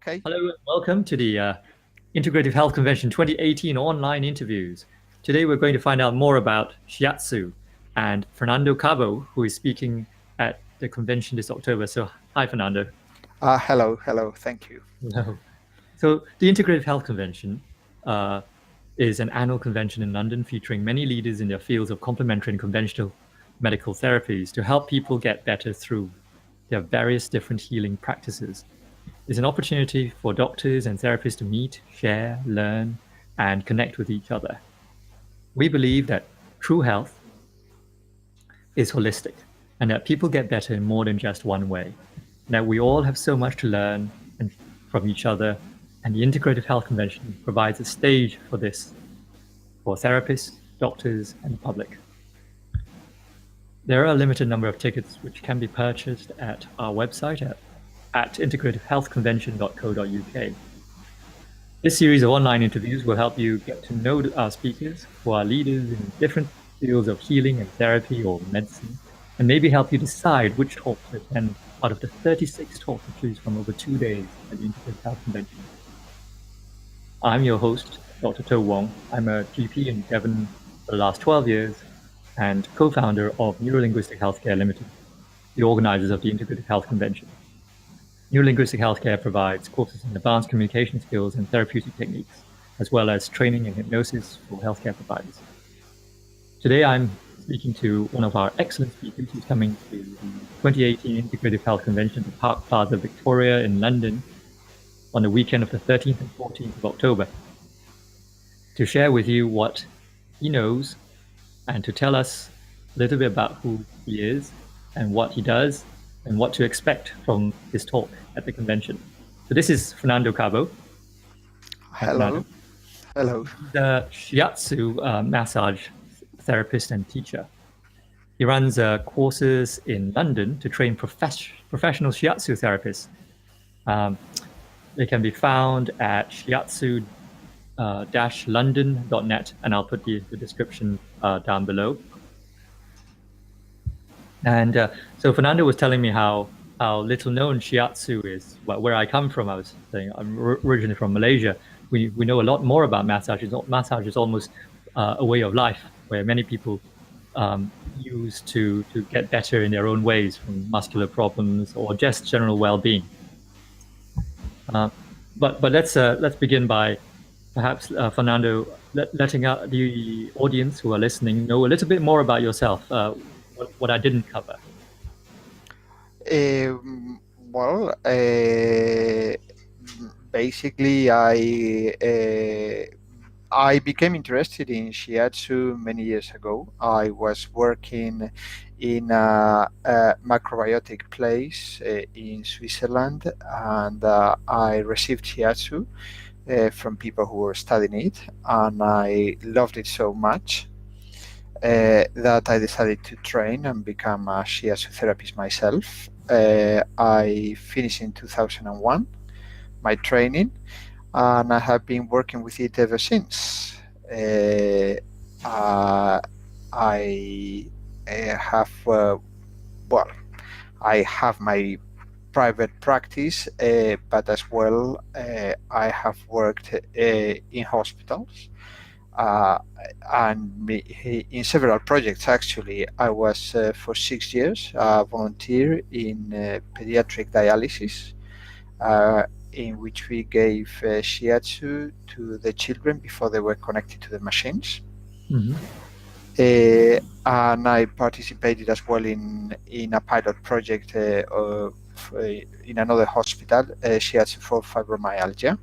Okay. Hello and welcome to the Integrative Health Convention 2018 online interviews. Today we're going to find out more about Shiatsu and Fernando Cabo, who is speaking at the convention this October. So, hi, Fernando. Hello. Thank you. Hello. So, the Integrative Health Convention uh, is an annual convention in London featuring many leaders in their fields of complementary and conventional medical therapies to help people get better through their various different healing practices. It's an opportunity for doctors and therapists to meet, share, learn, and connect with each other. We believe that true health is holistic and that people get better in more than just one way. And that we all have so much to learn from each other, and the Integrative Health Convention provides a stage for this for therapists, doctors, and the public. There are a limited number of tickets which can be purchased at our website at integrativehealthconvention.co.uk. This series of online interviews will help you get to know our speakers, who are leaders in different fields of healing and therapy or medicine, and maybe help you decide which talk to attend out of the 36 talks to choose from over 2 days at the Integrative Health Convention. I'm your host, Dr. Wong. I'm a GP in Devon for the last 12 years and co-founder of Neurolinguistic Healthcare Limited, the organizers of the Integrative Health Convention. Neurolinguistic Healthcare provides courses in advanced communication skills and therapeutic techniques, as well as training in hypnosis for healthcare providers. Today, I'm speaking to one of our excellent speakers who's coming to the 2018 Integrative Health Convention at Park Plaza, Victoria in London on the weekend of the 13th and 14th of October to share with you what he knows and to tell us a little bit about who he is and what he does and what to expect from his talk at the convention. So this is Fernando Cabo. Hi, Hello. Fernando. Hello. He's a Shiatsu massage therapist and teacher. He runs courses in London to train professional Shiatsu therapists. They can be found at shiatsu-london.net, and I'll put the description down below. And so Fernando was telling me how little known Shiatsu is. Well, where I come from, I was saying I'm originally from Malaysia. We know a lot more about massage. Massage is almost a way of life where many people use to get better in their own ways from muscular problems or just general well-being. But let's begin by perhaps Fernando letting out the audience who are listening know a little bit more about yourself. What I didn't cover. Well, basically, I became interested in Shiatsu many years ago. I was working in a macrobiotic place in Switzerland, and I received Shiatsu from people who were studying it, and I loved it so much that I decided to train and become a Shiatsu therapist myself. I finished in 2001 my training, and I have been working with it ever since. I have I have my private practice, but as well I have worked in hospitals and in several projects. Actually, I was for 6 years a volunteer in pediatric dialysis, in which we gave Shiatsu to the children before they were connected to the machines. Mm-hmm. And I participated as well in a pilot project in another hospital, Shiatsu for fibromyalgia.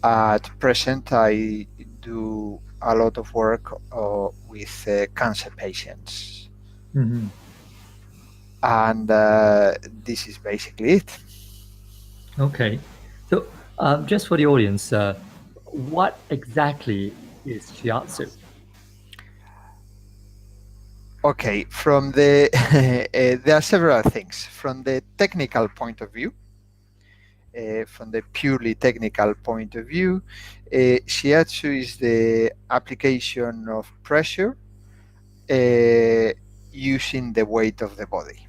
At present, I do a lot of work with cancer patients. Mm-hmm. And this is basically it. Okay. So just for the audience, what exactly is Shiatsu? Okay, from the there are several things. From the technical point of view, from the purely technical point of view, Shiatsu is the application of pressure using the weight of the body.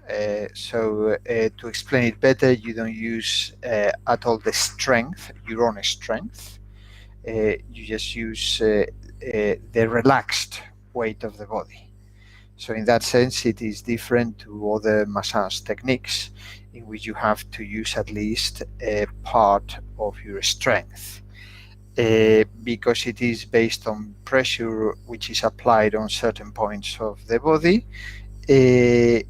To explain it better, you don't use at all the strength, your own strength. You just use the relaxed weight of the body. So in that sense, it is different to other massage techniques in which you have to use at least a part of your strength. Because it is based on pressure which is applied on certain points of the body. It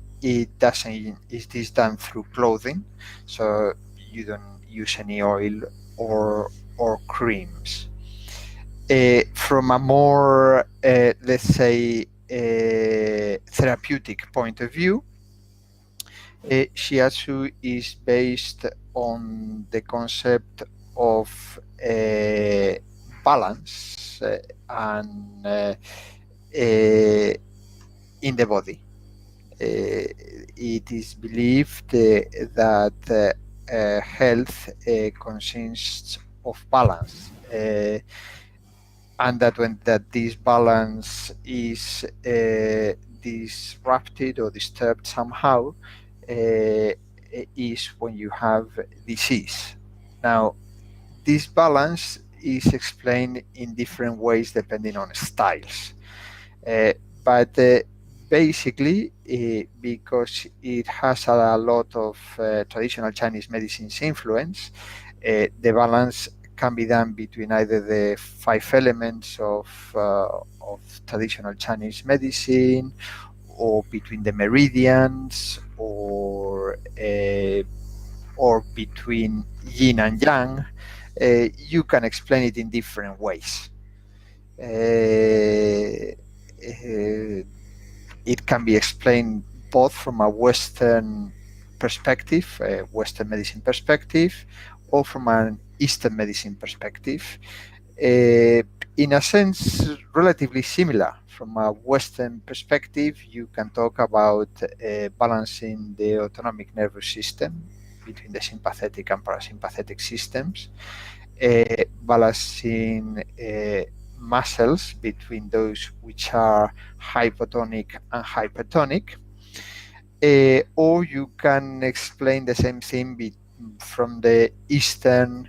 doesn't. It is done through clothing, so you don't use any oil or creams. From a more, let's say, therapeutic point of view, Shiatsu is based on the concept of balance and in the body. It is believed that health consists of balance, and that when that this balance is disrupted or disturbed somehow, is when you have disease. Now, this balance is explained in different ways depending on styles. But basically, because it has a lot of traditional Chinese medicine's influence, the balance can be done between either the 5 elements of traditional Chinese medicine, or between the meridians, or between yin and yang. You can explain it in different ways. It can be explained both from a Western perspective, a Western medicine perspective, or from an Eastern medicine perspective. In a sense, relatively similar. From a Western perspective, you can talk about balancing the autonomic nervous system between the sympathetic and parasympathetic systems, balancing muscles between those which are hypotonic and hypertonic, or you can explain the same thing from the Eastern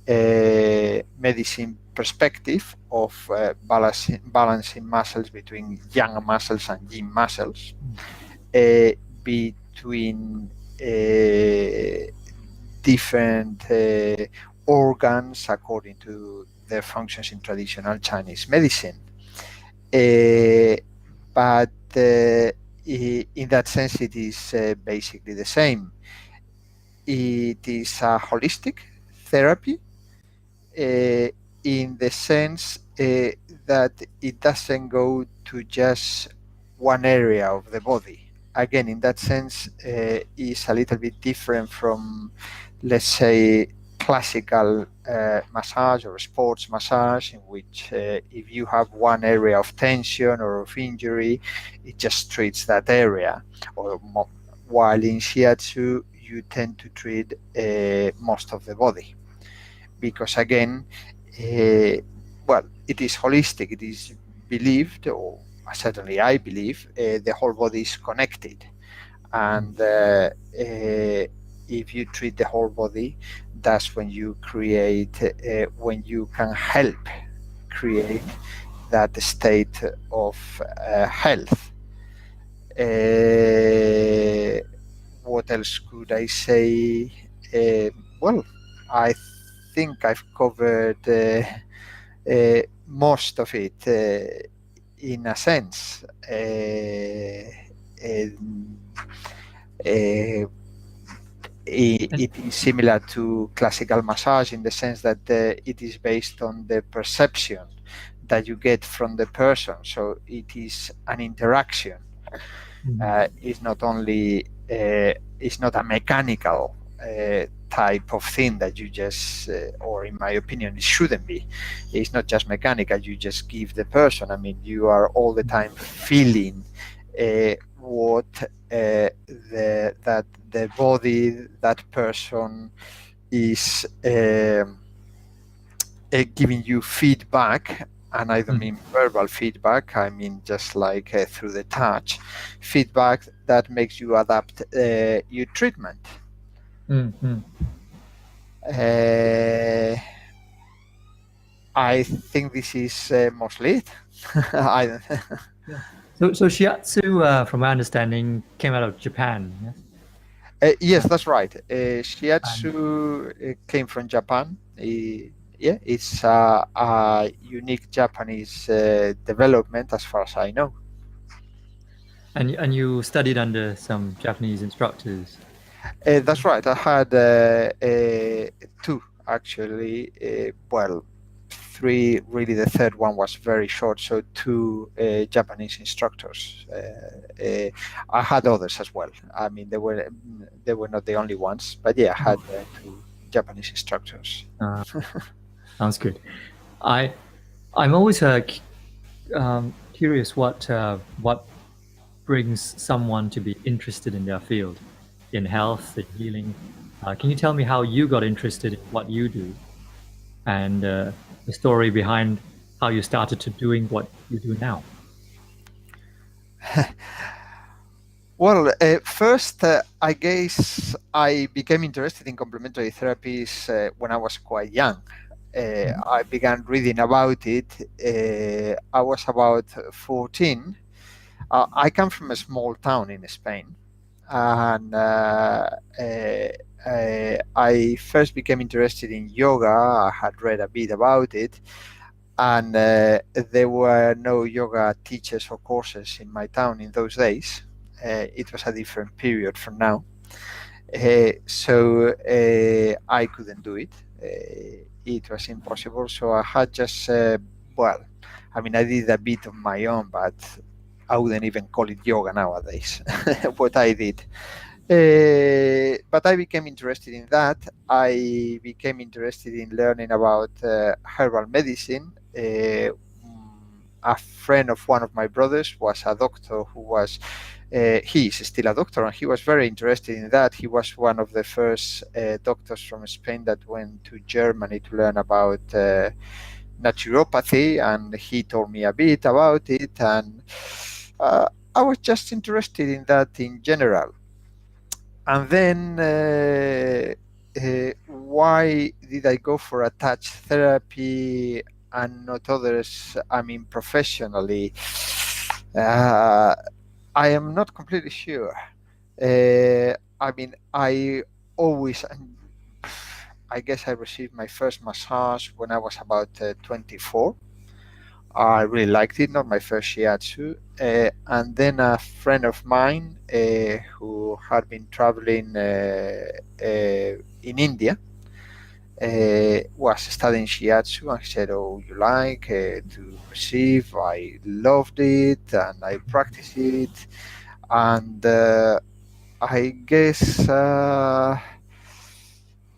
medicine perspective of balancing muscles between yang muscles and yin muscles, between different organs according to their functions in traditional Chinese medicine. But in that sense, it is basically the same. It is a holistic therapy in the sense that it doesn't go to just one area of the body. Again, in that sense, is a little bit different from, let's say, classical massage or sports massage, in which if you have one area of tension or of injury, it just treats that area. While in Shiatsu, you tend to treat most of the body, because again, well, it is holistic. It is believed, or certainly I believe, the whole body is connected, and if you treat the whole body, that's when you create, when you can help create that state of health. What else could I say? Well, I think I've covered most of it in a sense. It is similar to classical massage in the sense that it is based on the perception that you get from the person. So it is an interaction. It's not only it's not a mechanical type of thing that you just, or in my opinion, it shouldn't be. It's not just mechanical. You just give the person. I mean, you are all the time feeling what that the body, that person is giving you feedback, and I don't mean verbal feedback, I mean just like through the touch, feedback that makes you adapt your treatment. Mm-hmm. Uh, I think this is mostly it. I, Yeah. So Shiatsu, from my understanding, came out of Japan. Yes. yes, that's right. And Shiatsu came from Japan. Yeah, it's a unique Japanese development, as far as I know. and you studied under some Japanese instructors. That's right. I had two actually. Well, three. Really, the third one was very short. So two Japanese instructors. I had others as well. I mean, they were not the only ones, but yeah, I had two Japanese instructors. Uh, Sounds good. I I'm always curious what brings someone to be interested in their field, in health, in healing. Can you tell me how you got interested in what you do, and the story behind how you started to doing what you do now? Well, first, I guess I became interested in complementary therapies when I was quite young. Mhm. I began reading about it. I was about 14. I come from a small town in Spain, and I first became interested in yoga. I had read a bit about it, and there were no yoga teachers or courses in my town in those days. It was a different period from now. So I couldn't do it. It was impossible. So I had just, well, I mean, I did a bit of my own, but I wouldn't even call it yoga nowadays, what I did. But I became interested in that. I became interested in learning about herbal medicine. A friend of one of my brothers was a doctor who was, he is still a doctor, and he was very interested in that. He was one of the first doctors from Spain that went to Germany to learn about naturopathy, and he told me a bit about it. And I was just interested in that in general. And then why did I go for a touch therapy and not others? I mean, professionally, uh, I am not completely sure. I mean, always, I guess I received my first massage when I was about 24. I really liked it, not my first shiatsu. And then a friend of mine who had been traveling in India was studying shiatsu, and he said, "Oh, you like to receive?" I loved it, and I practiced it. And I guess, I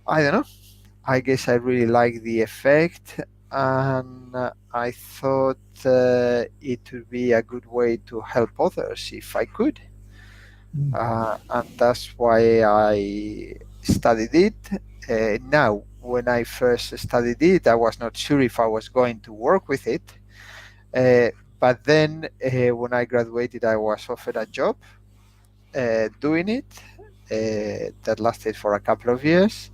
don't know. I guess I really like the effect, and I thought it would be a good way to help others if I could. Mm. And that's why I studied it. Now, when I first studied it, I was not sure if I was going to work with it. Uh, but then, when I graduated, I was offered a job doing it. That lasted for a couple of years,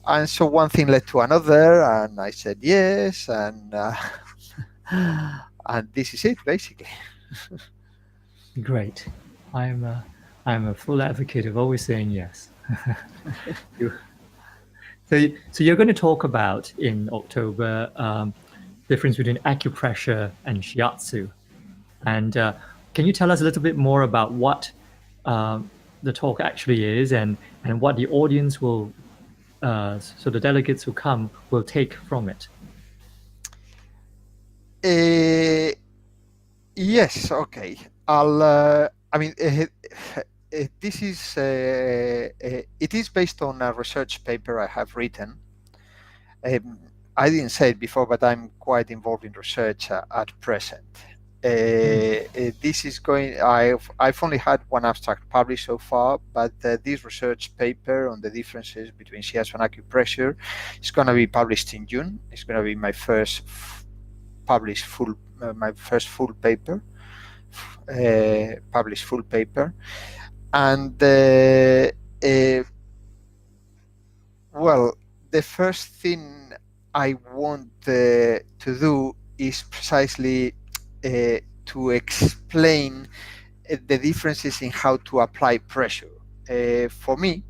and so one thing led to another, and I said yes, and and this is it basically. Great. I'm a, I'm a full advocate of always saying yes. You- so you're going to talk about in October difference between acupressure and shiatsu. And can you tell us a little bit more about what the talk actually is, and what the audience will, so the delegates who come will take from it? uh, yes, okay. I mean, this is it is based on a research paper I have written. um, I didn't say it before, but I'm quite involved in research at present. Mm, This is going. I've only had one abstract published so far, but this research paper on the differences between shiatsu and acupressure is going to be published in June. It's going to be my first publish my first full paper, published full paper, and well, the first thing I want to do is precisely to explain the differences in how to apply pressure. For me,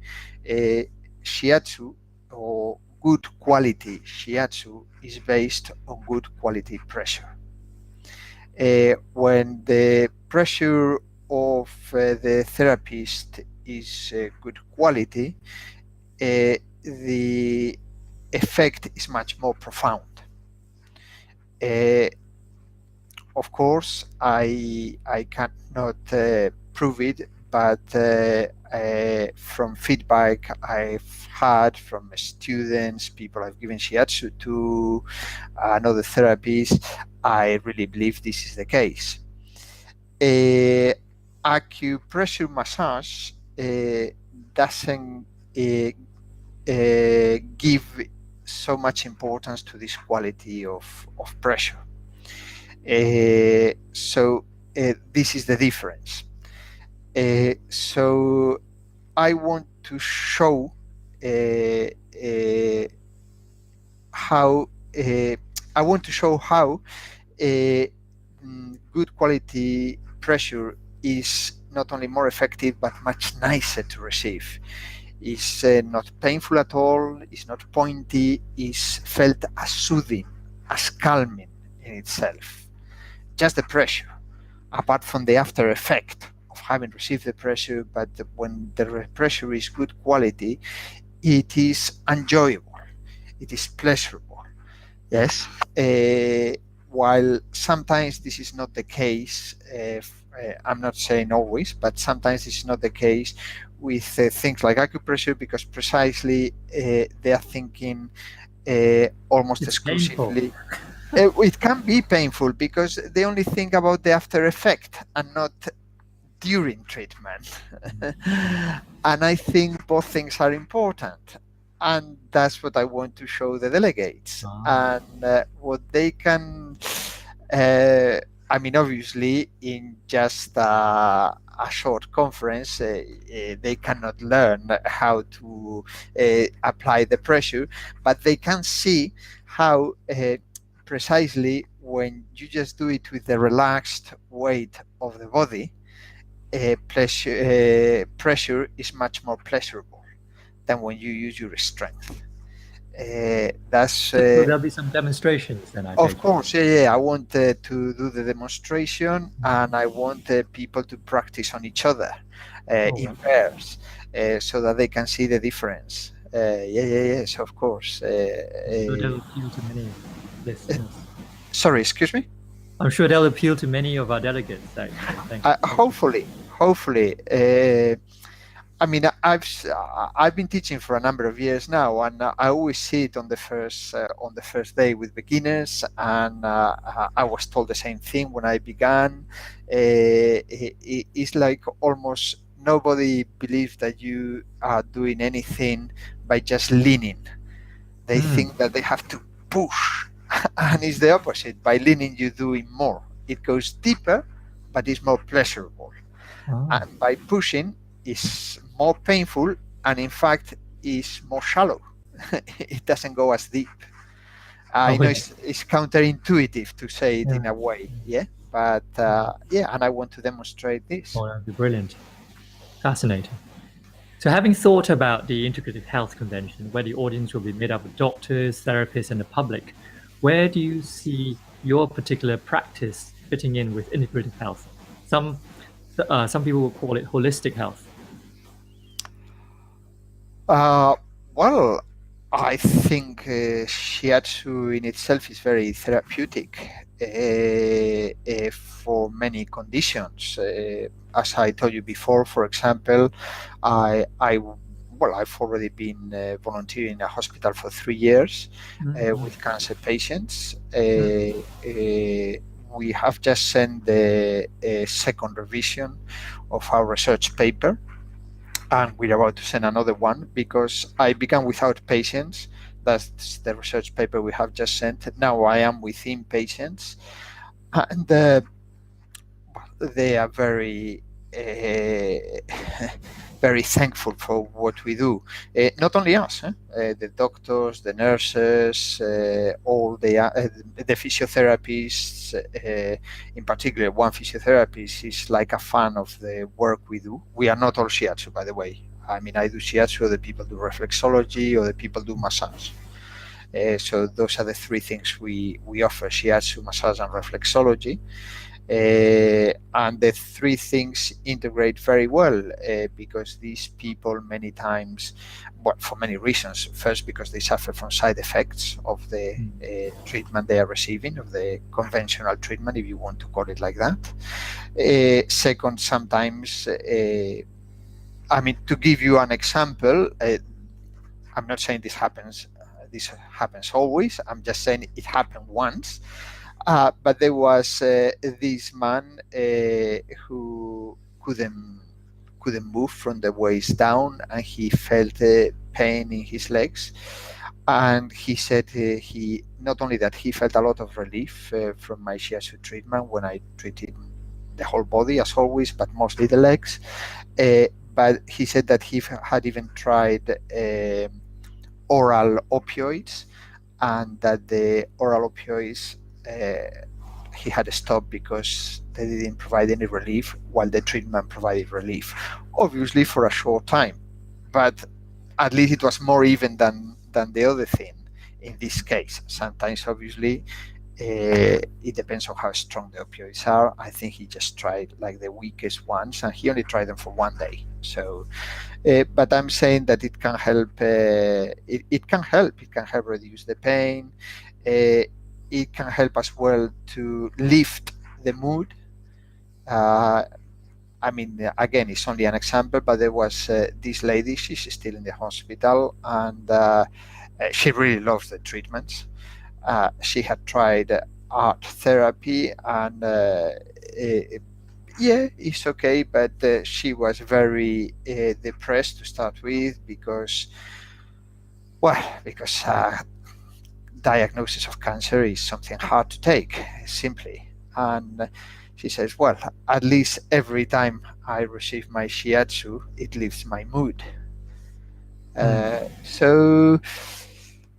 Shiatsu, or good quality Shiatsu, is based on good quality pressure. When the pressure of the therapist is good quality, the effect is much more profound. Uh, of course, I cannot prove it, but from feedback I've had from students, people I've given shiatsu to, and other therapists, I really believe this is the case. Acupressure massage doesn't give so much importance to this quality of pressure. So this is the difference. So I want to show how I want to show how good quality pressure is not only more effective but much nicer to receive. It's not painful at all, it's not pointy, it's felt as soothing, as calming in itself. Just the pressure, apart from the after effect of having received the pressure, but when the pressure is good quality, it is enjoyable, it is pleasurable. Yes. While sometimes this is not the case, I'm not saying always, but sometimes this is not the case with things like acupressure, because precisely they are thinking almost It's exclusively. painful. It can be painful because they only think about the after effect and not during treatment. And I think both things are important. And that's what I want to show the delegates. And what they can, I mean, obviously, in just a short conference, they cannot learn how to apply the pressure, but they can see how precisely when you just do it with the relaxed weight of the body, pressure is much more pleasurable than when you use your strength. That's So there'll be some demonstrations then, I of take it. course, yeah. I want to do the demonstration, and I want people to practice on each other in Right. pairs, so that they can see the difference. Yes, of course. I'm sure that'll appeal to many listeners. Sorry, excuse me. I'm sure that'll appeal to many of our delegates, actually. Thank you so much. Hopefully. I mean, I've been teaching for a number of years now, and I always see it on the first day with beginners, and I was told the same thing when I began. It's like almost nobody believes that you are doing anything by just leaning. They think that they have to push, and it's the opposite. By leaning, you're doing more. It goes deeper, but it's more pleasurable. And by pushing, is more painful, and in fact is more shallow. It doesn't go as deep. I Oh, know yeah. it's counterintuitive to say it Yeah. in a way, yeah, but yeah, and I want to demonstrate this. Oh, that'd be brilliant. Fascinating. So, having thought about the Integrative Health Convention, where the audience will be made up of doctors, therapists, and the public, where do you see your particular practice fitting in with integrative health? Some people will call it holistic health. Uh, well, I think Shiatsu in itself is very therapeutic for many conditions. As I told you before, for example, I've already been volunteering in a hospital for 3 years with cancer patients. We have just sent the second revision of our research paper, and we're about to send another one because I began without patients. that's the research paper we have just sent. Now I am within patients, and they are very very thankful for what we do. Not only us, the doctors, the nurses, all the physiotherapists. In particular, one physiotherapist is like a fan of the work we do. We are not all shiatsu, by the way. I mean, I do shiatsu, other people do reflexology, other people do massage. So those are the three things we offer: shiatsu, massage, and reflexology. And the three things integrate very well because these people many times, well, for many reasons. First, because they suffer from side effects of the treatment they are receiving, of the conventional treatment, if you want to call it like that. Second, sometimes, I mean, to give you an example, I'm not saying this happens always. I'm just saying it happened once. But there was this man who couldn't move from the waist down, and he felt pain in his legs. And he said he not only that he felt a lot of relief from my shiatsu treatment when I treated the whole body as always, but mostly the legs. But he said that he had even tried oral opioids, and that the oral opioids he had to stop because they didn't provide any relief, while the treatment provided relief, obviously for a short time. But at least it was more even than the other thing in this case. Sometimes, obviously, it depends on how strong the opioids are. I think he just tried like the weakest ones, and he only tried them for one day. So, but I'm saying that it can help. It can help. It can help reduce the pain. It can help as well to lift the mood. I mean, again, it's only an example, but there was this lady. She's still in the hospital, and she really loves the treatments. She had tried art therapy, and yeah, it's okay, but she was very depressed to start with because diagnosis of cancer is something hard to take, simply. And she says, well, at least every time I receive my shiatsu, it lifts my mood. So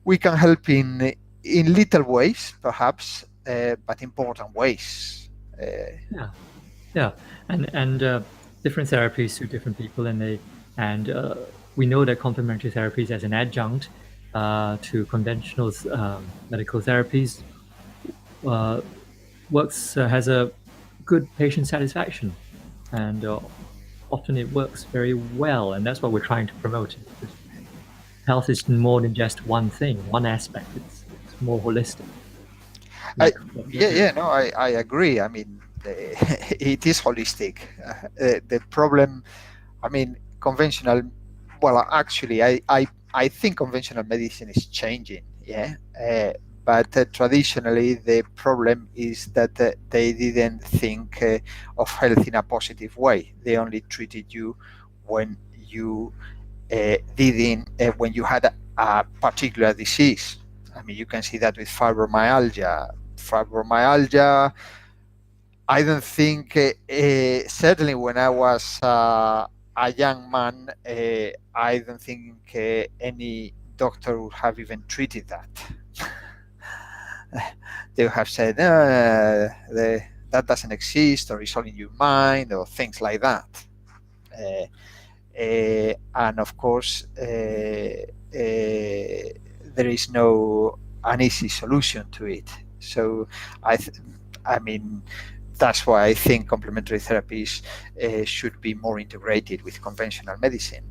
we can help in little ways, perhaps, but important ways. Yeah, and different therapies suit different people, and we know that complementary therapies as an adjunct to conventional medical therapies has a good patient satisfaction, and often it works very well, and that's what we're trying to promote. Because health is more than just one thing, one aspect. It's more holistic. I, Like yeah, no, I agree. I mean, it is holistic. The problem, I mean, conventional. Well, actually, I think conventional medicine is changing. Yeah, but traditionally the problem is that they didn't think of health in a positive way. They only treated you when you when you had a particular disease. I mean, you can see that with fibromyalgia. Fibromyalgia, I don't think, certainly when I was a young man, I don't think any doctor would have even treated that. They would have said, that doesn't exist, or it's all in your mind, or things like that. And of course, there is no an easy solution to it. So I mean, that's why I think complementary therapies should be more integrated with conventional medicine.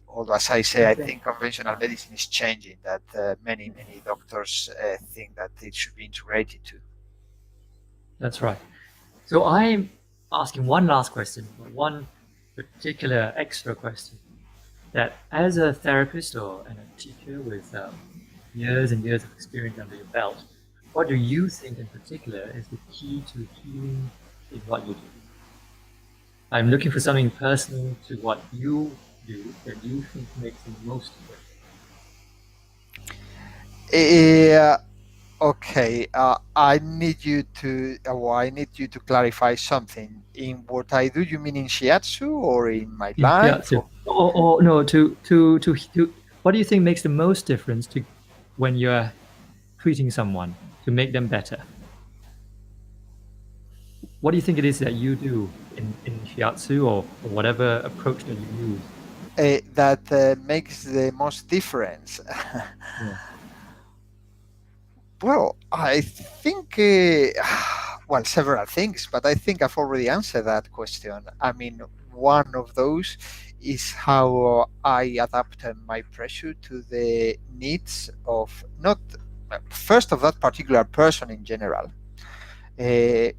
Although, as I say, I think conventional medicine is changing. That many doctors think that it should be integrated too. That's right. So I'm asking one last question, one particular extra question. That as a therapist and a teacher with years and years of experience under your belt, what do you think in particular is the key to healing in what you do? I'm looking for something personal to what you do that you think makes the most difference. Uh, okay, I need you to clarify something. In what I do, you mean in Shiatsu or in my In life? Shiatsu? Or no, what do you think makes the most difference to when you're treating someone to make them better? What do you think it is that you do in Shiatsu or whatever approach that you use? That makes the most difference. Yeah. Well, I think, well, several things, but I think I've already answered that question. I mean, one of those is how I adapt my pressure to the needs of not first of that particular person in general.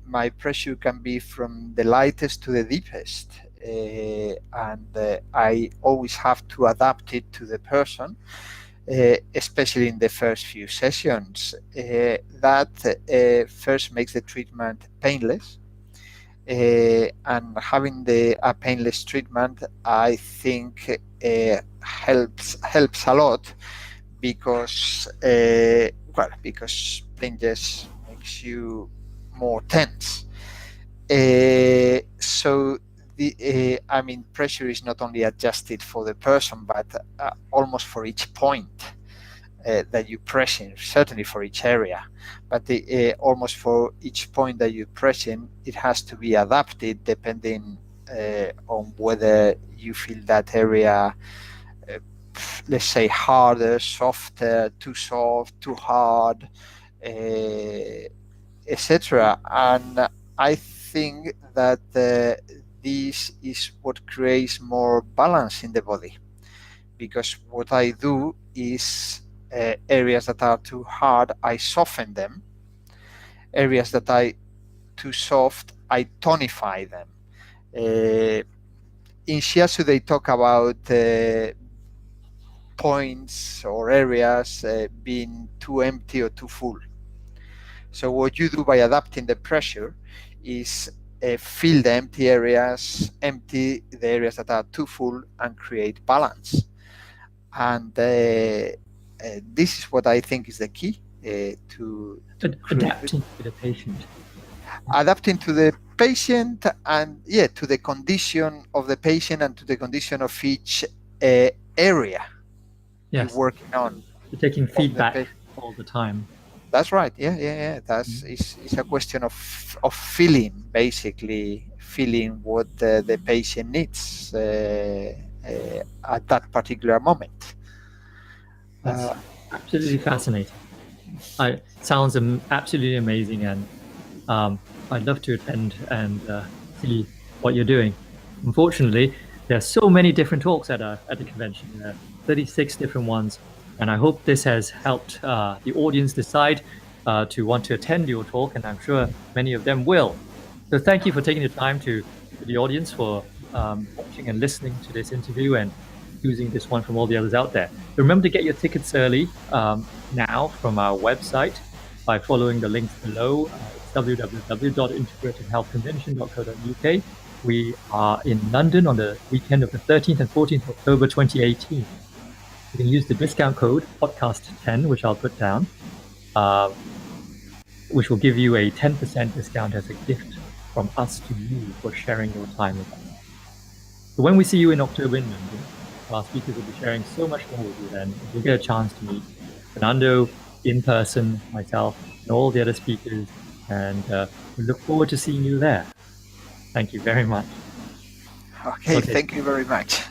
My pressure can be from the lightest to the deepest, and I always have to adapt it to the person, especially in the first few sessions. That first makes the treatment painless. And having a painless treatment, I think, helps a lot because because pain just makes you more tense. So I mean, pressure is not only adjusted for the person, but almost for each point that you press in, certainly for each area, but almost for each point that you press in, it has to be adapted depending on whether you feel that area, uh, let's say, harder, softer, too soft, too hard, etc. And I think that this is what creates more balance in the body, because what I do is areas that are too hard, I soften them. Areas that are too soft, I tonify them. In Shiatsu, they talk about points or areas being too empty or too full. So what you do by adapting the pressure is fill the empty areas, empty the areas that are too full, and create balance. And this is what I think is the key to create Adapting to the patient. adapting to the patient, and yeah, to the condition of the patient and to the condition of each area you're Yes. working on You're taking of the feedback patient. all the time. That's right. Yeah, yeah, yeah. That's it's a question of feeling, basically feeling what the patient needs at that particular moment. That's Uh, absolutely so fascinating. I sounds absolutely amazing, and I'd love to attend and see what you're doing. Unfortunately, there are so many different talks at the convention. There are 36 different ones, and I hope this has helped the audience decide to want to attend your talk, and I'm sure many of them will. So thank you for taking the time to the audience for watching and listening to this interview and choosing this one from all the others out there. Remember to get your tickets early now from our website by following the links below. It's www.integrativehealthconvention.co.uk. We are in London on the weekend of the 13th and 14th of October 2018. You can use the discount code podcast10, which I'll put down, uh, which will give you a 10% discount as a gift from us to you for sharing your time with us. So when we see you in October in London, our speakers will be sharing so much more with you then. You'll get a chance to meet Fernando in person, myself, and all the other speakers, and we look forward to seeing you there. Thank you very much. okay, Okay, thank you very much.